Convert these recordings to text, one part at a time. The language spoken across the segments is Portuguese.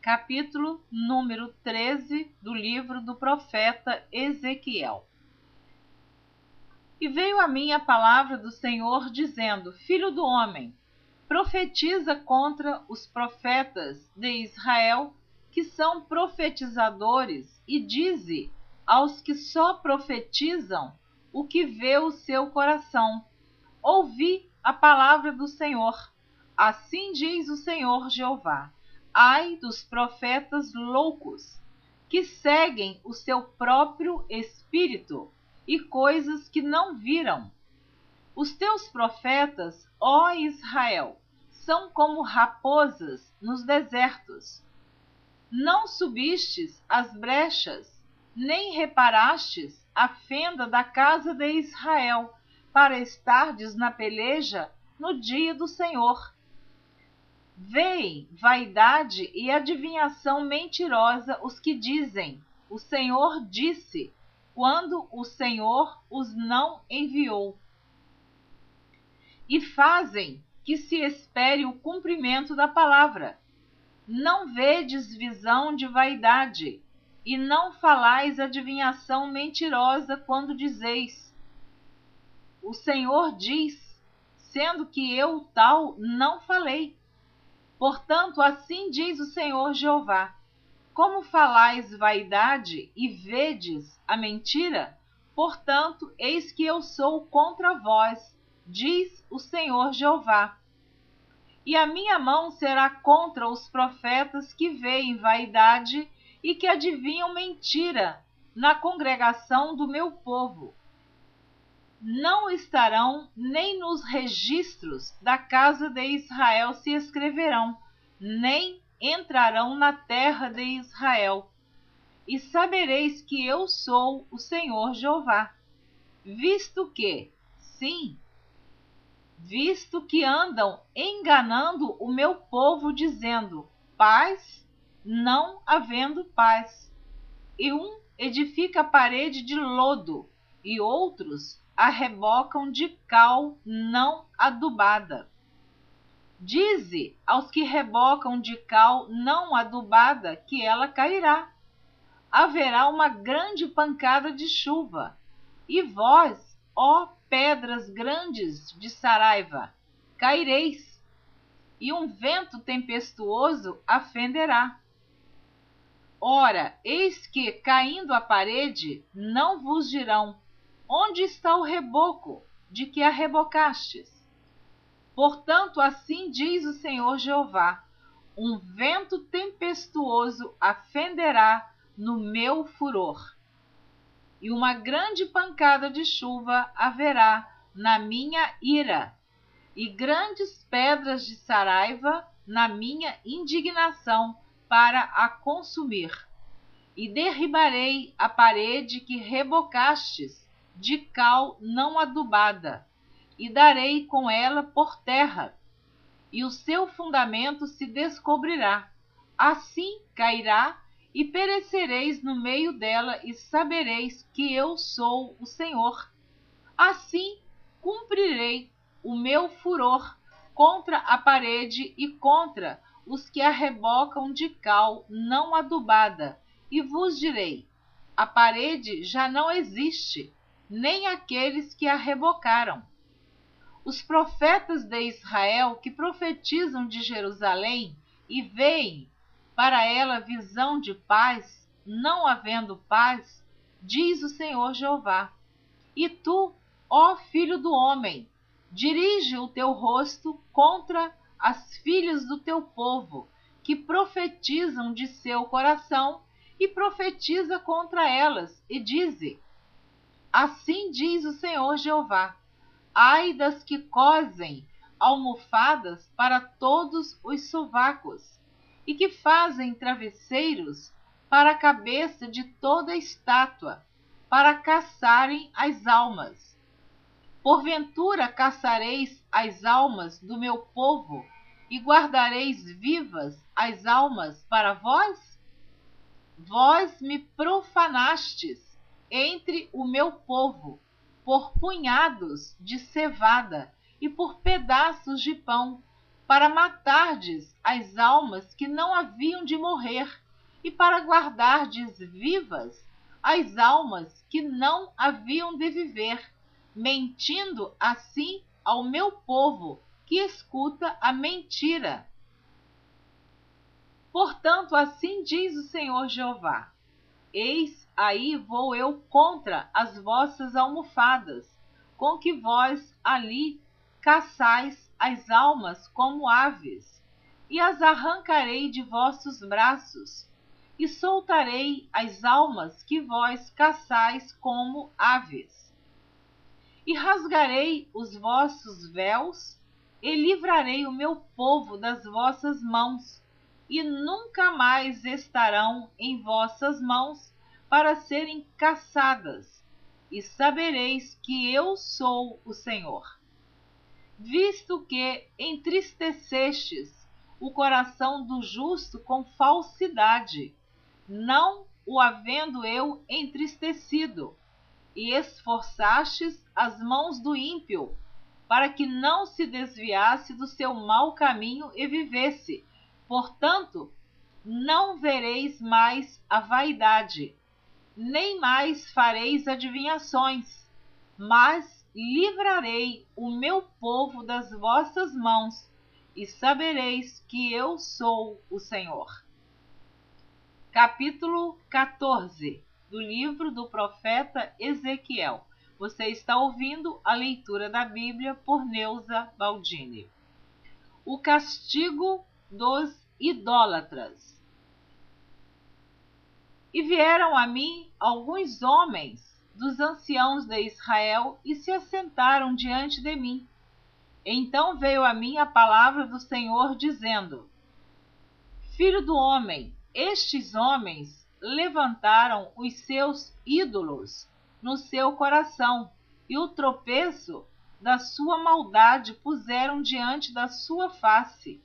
capítulo número 13 do livro do profeta Ezequiel. E veio a mim a palavra do Senhor, dizendo: Filho do homem, profetiza contra os profetas de Israel, que são profetizadores, e dize aos que só profetizam o que vê o seu coração: ouvi a palavra do Senhor. Assim diz o Senhor Jeová: ai dos profetas loucos, que seguem o seu próprio espírito e coisas que não viram. Os teus profetas, ó Israel, são como raposas nos desertos. Não subistes as brechas, nem reparastes a fenda da casa de Israel, para estardes na peleja no dia do Senhor. Veem vaidade e adivinhação mentirosa os que dizem: o Senhor disse, quando o Senhor os não enviou. E fazem que se espere o cumprimento da palavra. Não vedes visão de vaidade, e não falais adivinhação mentirosa quando dizeis: o Senhor diz, sendo que eu tal não falei. Portanto, assim diz o Senhor Jeová: como falais vaidade e vedes a mentira, portanto, eis que eu sou contra vós, diz o Senhor Jeová. E a minha mão será contra os profetas que veem vaidade e que adivinham mentira na congregação do meu povo. Não estarão nem nos registros da casa de Israel se escreverão, nem entrarão na terra de Israel. E sabereis que eu sou o Senhor Jeová, visto que andam enganando o meu povo, dizendo: paz, não havendo paz. E um edifica parede de lodo, e outros a rebocam de cal não adubada. Dize aos que rebocam de cal não adubada que ela cairá. Haverá uma grande pancada de chuva. E vós, ó pedras grandes de Saraiva, caireis, e um vento tempestuoso a fenderá. Ora, eis que, caindo a parede, não vos dirão: onde está o reboco de que a rebocastes? Portanto, assim diz o Senhor Jeová: um vento tempestuoso a fenderá no meu furor, e uma grande pancada de chuva haverá na minha ira, e grandes pedras de Saraiva na minha indignação para a consumir. E derribarei a parede que rebocastes de cal não adubada, e darei com ela por terra, e o seu fundamento se descobrirá. Assim cairá, e perecereis no meio dela, e sabereis que eu sou o Senhor. Assim cumprirei o meu furor contra a parede e contra os que a rebocam de cal não adubada, e vos direi: a parede já não existe, nem aqueles que a rebocaram. Os profetas de Israel que profetizam de Jerusalém e veem para ela visão de paz, não havendo paz, diz o Senhor Jeová. E tu, ó filho do homem, dirige o teu rosto contra as filhas do teu povo, que profetizam de seu coração, e profetiza contra elas, e dize: assim diz o Senhor Jeová: ai das que cosem almofadas para todos os sovacos, e que fazem travesseiros para a cabeça de toda estátua, para caçarem as almas. Porventura caçareis as almas do meu povo, e guardareis vivas as almas para vós? Vós me profanastes entre o meu povo, por punhados de cevada e por pedaços de pão, para matardes as almas que não haviam de morrer, e para guardardes vivas as almas que não haviam de viver, mentindo assim ao meu povo que escuta a mentira. Portanto, assim diz o Senhor Jeová: eis aí vou eu contra as vossas almofadas, com que vós ali caçais as almas como aves, e as arrancarei de vossos braços, e soltarei as almas que vós caçais como aves. E rasgarei os vossos véus, e livrarei o meu povo das vossas mãos, e nunca mais estarão em vossas mãos para serem caçadas, e sabereis que eu sou o Senhor. Visto que entristecestes o coração do justo com falsidade, não o havendo eu entristecido, e esforçastes as mãos do ímpio, para que não se desviasse do seu mau caminho e vivesse. Portanto, não vereis mais a vaidade, nem mais fareis adivinhações, mas livrarei o meu povo das vossas mãos, e sabereis que eu sou o Senhor. Capítulo 14 do livro do profeta Ezequiel. Você está ouvindo a leitura da Bíblia por Neuza Baldini. O castigo dos idólatras. E vieram a mim alguns homens dos anciãos de Israel e se assentaram diante de mim. Então veio a mim a palavra do Senhor, dizendo: Filho do homem, estes homens levantaram os seus ídolos no seu coração, e o tropeço da sua maldade puseram diante da sua face.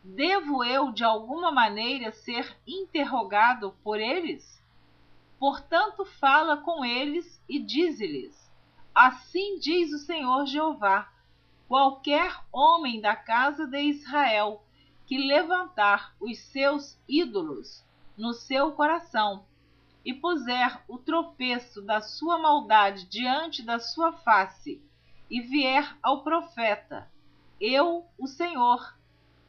Devo eu, de alguma maneira, ser interrogado por eles? Portanto, fala com eles e dize-lhes: assim diz o Senhor Jeová: qualquer homem da casa de Israel que levantar os seus ídolos no seu coração e puser o tropeço da sua maldade diante da sua face, e vier ao profeta, eu, o Senhor,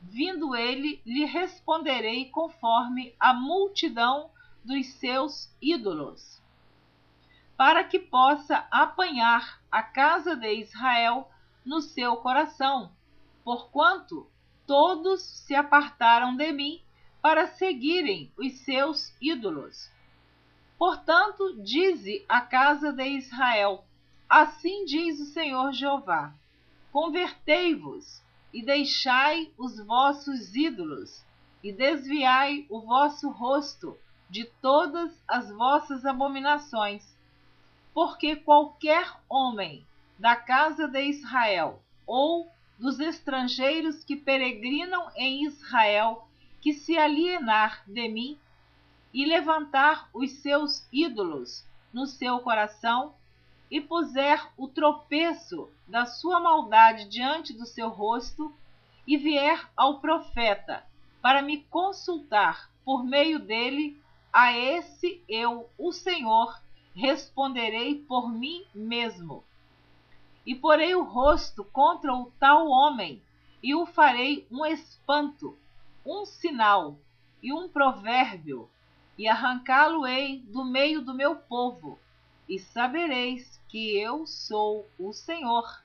vindo ele, lhe responderei conforme a multidão dos seus ídolos, para que possa apanhar a casa de Israel no seu coração, porquanto todos se apartaram de mim para seguirem os seus ídolos. Portanto, dize a casa de Israel: assim diz o Senhor Jeová: convertei-vos e deixai os vossos ídolos, e desviai o vosso rosto de todas as vossas abominações, porque qualquer homem da casa de Israel ou dos estrangeiros que peregrinam em Israel, que se alienar de mim e levantar os seus ídolos no seu coração, e puser o tropeço da sua maldade diante do seu rosto, e vier ao profeta para me consultar por meio dele, a esse eu, o Senhor, responderei por mim mesmo. E porei o rosto contra o tal homem, e o farei um espanto, um sinal e um provérbio, e arrancá-lo-ei do meio do meu povo, e sabereis que eu sou o Senhor.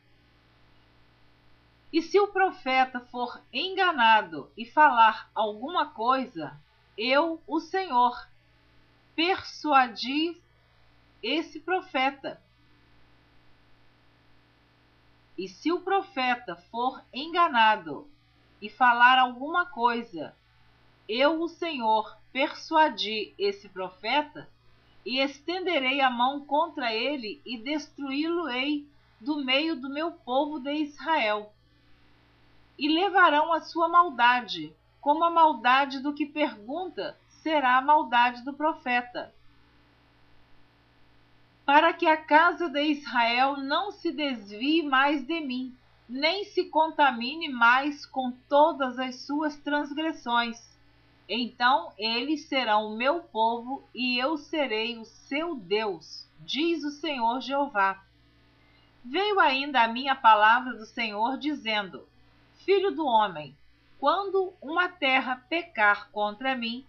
E se o profeta for enganado e falar alguma coisa, eu, o Senhor, persuadi esse profeta. E se o profeta for enganado e falar alguma coisa, eu, o Senhor, persuadi esse profeta, e estenderei a mão contra ele e destruí-lo-ei do meio do meu povo de Israel. E levarão a sua maldade, como a maldade do que pergunta será a maldade do profeta, para que a casa de Israel não se desvie mais de mim, nem se contamine mais com todas as suas transgressões. Então eles serão o meu povo e eu serei o seu Deus, diz o Senhor Jeová. Veio ainda a minha palavra do Senhor, dizendo: Filho do homem, quando uma terra pecar contra mim,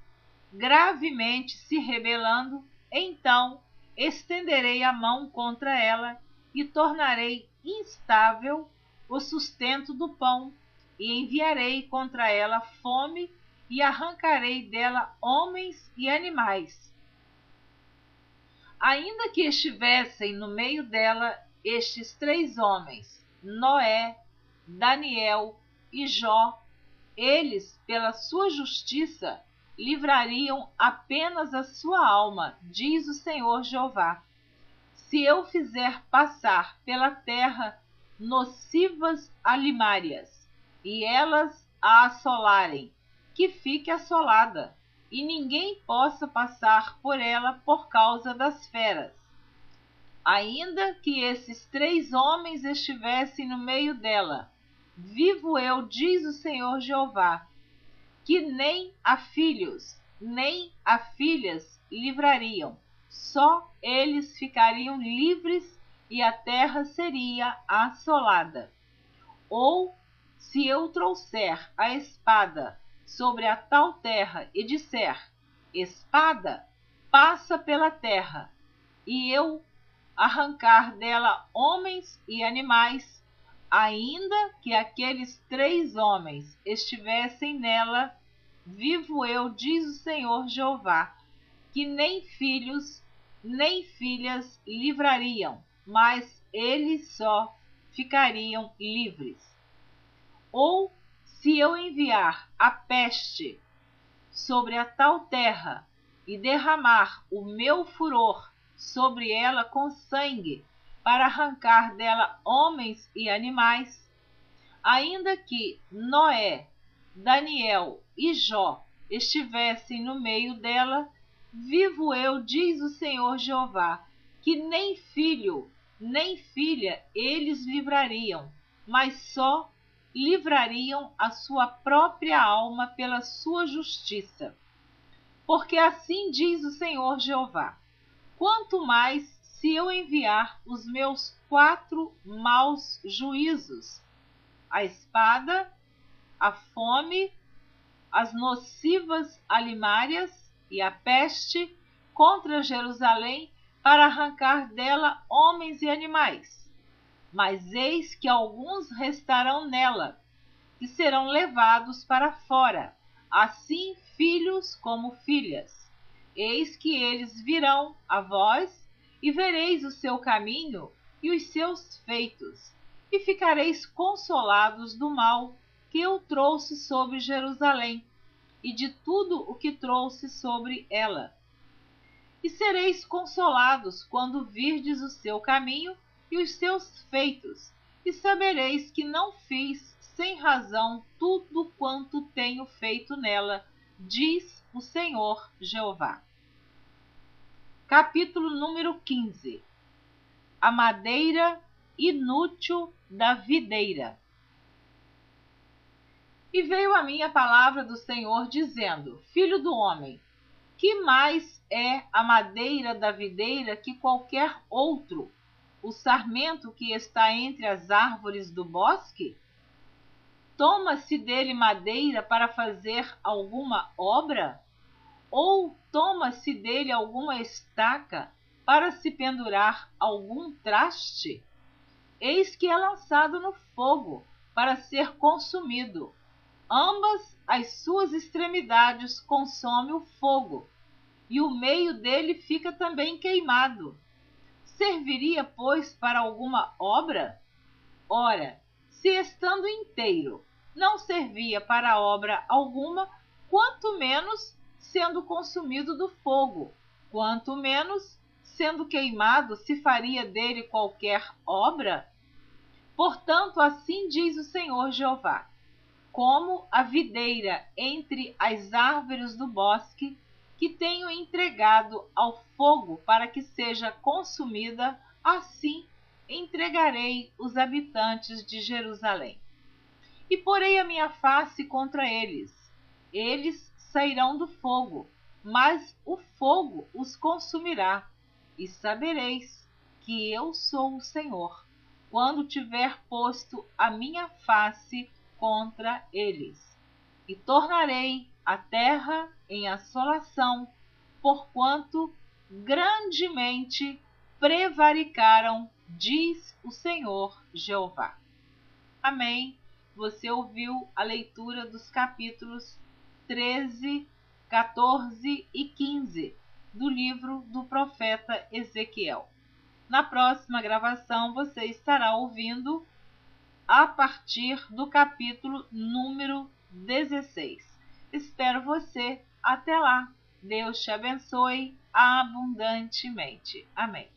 gravemente se rebelando, então estenderei a mão contra ela e tornarei instável o sustento do pão, e enviarei contra ela fome e arrancarei dela homens e animais. Ainda que estivessem no meio dela estes 3 homens, Noé, Daniel e Jó, eles, pela sua justiça, livrariam apenas a sua alma, diz o Senhor Jeová. Se eu fizer passar pela terra nocivas alimárias, e elas a assolarem, que fique assolada, e ninguém possa passar por ela por causa das feras. Ainda que esses 3 homens estivessem no meio dela, vivo eu, diz o Senhor Jeová, que nem a filhos, nem a filhas livrariam, só eles ficariam livres e a terra seria assolada. Ou, se eu trouxer a espada sobre a tal terra e disser: Espada, passa pela terra, e eu arrancar dela homens e animais, ainda que aqueles 3 homens estivessem nela, vivo eu, diz o Senhor Jeová, que nem filhos nem filhas livrariam, mas eles só ficariam livres. Ou, se eu enviar a peste sobre a tal terra e derramar o meu furor sobre ela com sangue, para arrancar dela homens e animais, ainda que Noé, Daniel e Jó estivessem no meio dela, vivo eu, diz o Senhor Jeová, que nem filho nem filha eles livrariam, mas só livrariam a sua própria alma pela sua justiça. Porque assim diz o Senhor Jeová: quanto mais se eu enviar os meus 4 maus juízos, a espada, a fome, as nocivas alimárias e a peste contra Jerusalém, para arrancar dela homens e animais. Mas eis que alguns restarão nela, que serão levados para fora, assim filhos como filhas. Eis que eles virão a vós, e vereis o seu caminho e os seus feitos, e ficareis consolados do mal que eu trouxe sobre Jerusalém, e de tudo o que trouxe sobre ela. E sereis consolados quando virdes o seu caminho e os seus feitos, e sabereis que não fiz sem razão tudo quanto tenho feito nela, diz o Senhor Jeová. Capítulo número 15. A madeira inútil da videira. E veio a mim a palavra do Senhor, dizendo: Filho do homem, que mais é a madeira da videira que qualquer outro, o sarmento que está entre as árvores do bosque? Toma-se dele madeira para fazer alguma obra? Ou toma-se dele alguma estaca para se pendurar algum traste? Eis que é lançado no fogo para ser consumido. Ambas as suas extremidades consome o fogo, e o meio dele fica também queimado. Serviria, pois, para alguma obra? Ora, se estando inteiro não servia para obra alguma, quanto menos sendo consumido do fogo, quanto menos sendo queimado se faria dele qualquer obra? Portanto, assim diz o Senhor Jeová: como a videira entre as árvores do bosque, que tenho entregado ao fogo para que seja consumida, assim entregarei os habitantes de Jerusalém. E porei a minha face contra eles. Eles sairão do fogo, mas o fogo os consumirá. E sabereis que eu sou o Senhor, quando tiver posto a minha face contra eles. E tornarei a terra em assolação, porquanto grandemente prevaricaram, diz o Senhor Jeová. Amém. Você ouviu a leitura dos capítulos 13, 14 e 15 do livro do profeta Ezequiel. Na próxima gravação você estará ouvindo a partir do capítulo número 16. Espero você. Até lá. Deus te abençoe abundantemente. Amém.